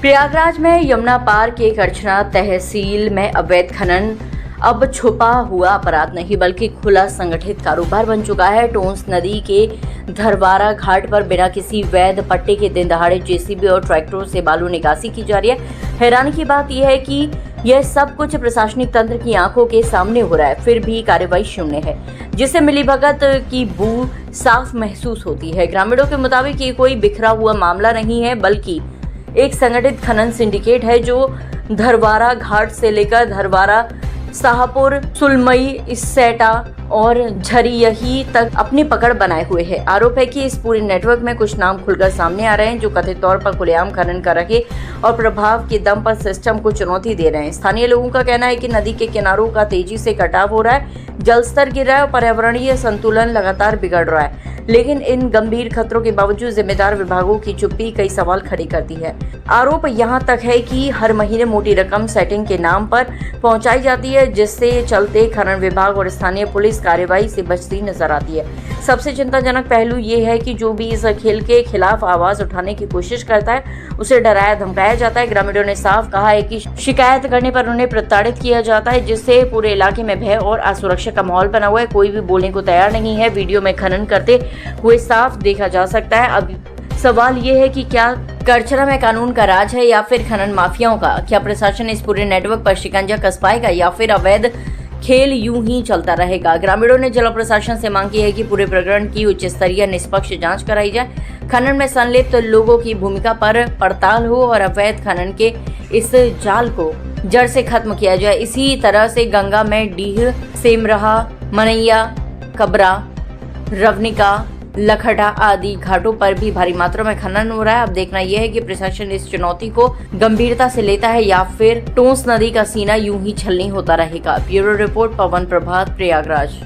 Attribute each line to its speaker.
Speaker 1: प्रयागराज में यमुना पार के करछना तहसील में अवैध खनन अब छुपा हुआ अपराध नहीं बल्कि खुला संगठित कारोबार बन चुका है। टोंस नदी के धरवारा घाट पर बिना किसी वैध पट्टे के दिन दहाड़े जेसीबी और ट्रैक्टरों से बालू निकासी की जा रही है। हैरानी की बात यह है कि यह सब कुछ प्रशासनिक तंत्र की आंखों के सामने हो रहा है, फिर भी कार्रवाई शून्य है, जिससे मिलीभगत की बू साफ महसूस होती है। ग्रामीणों के मुताबिक ये कोई बिखरा हुआ मामला नहीं है बल्कि एक संगठित खनन सिंडिकेट है जो धरवारा घाट से लेकर धरवारा, शाहपुर, सुलमई, इसैटा और झरियही तक अपनी पकड़ बनाए हुए है। आरोप है कि इस पूरे नेटवर्क में कुछ नाम खुलकर सामने आ रहे हैं जो कथित तौर पर खुलेआम खनन कर रहे और प्रभाव के दम पर सिस्टम को चुनौती दे रहे हैं। स्थानीय लोगों का कहना है कि नदी के किनारों का तेजी से कटाव हो रहा है, जलस्तर गिर रहा है और पर्यावरणीय संतुलन लगातार बिगड़ रहा है। लेकिन इन गंभीर खतरों के बावजूद जिम्मेदार विभागों की चुप्पी कई सवाल खड़े करती है। आरोप यहां तक है कि हर महीने मोटी रकम सेटिंग के नाम पर पहुंचाई जाती है, जिससे चलते खनन विभाग और स्थानीय पुलिस कार्रवाई से बचती नजर आती है। सबसे चिंताजनक पहलू ये है कि जो भी इस खेल के खिलाफ आवाज उठाने की कोशिश करता है उसे डराया धमकाया जाता है। ग्रामीणों ने साफ कहा है कि शिकायत करने पर उन्हें प्रताड़ित किया जाता है, जिससे पूरे इलाके में भय और असुरक्षा का माहौल बना हुआ है। कोई भी बोलने को तैयार नहीं है। वीडियो में खनन करते हुए साफ देखा जा सकता है। अब सवाल ये है कि क्या करछना में कानून का राज है या फिर खनन माफियाओं का? क्या प्रशासन इस पूरे नेटवर्क पर शिकंजा कस पाएगा या फिर अवैध खेल यूं ही चलता रहेगा? ग्रामीणों ने जिला प्रशासन से मांग की है कि पूरे प्रकरण की उच्च स्तरीय निष्पक्ष जांच कराई जाए, खनन में संलिप्त लोगों की भूमिका पर पड़ताल हो और अवैध खनन के इस जाल को जड़ से खत्म किया जाए। इसी तरह से गंगा में डीह, सेमरहा, मनैया, कबरा, रवनिका, लखटा आदि घाटों पर भी भारी मात्रा में खनन हो रहा है। अब देखना यह है कि प्रशासन इस चुनौती को गंभीरता से लेता है या फिर टोंस नदी का सीना यूं ही छलनी होता रहेगा। ब्यूरो रिपोर्ट, पवन प्रभात, प्रयागराज।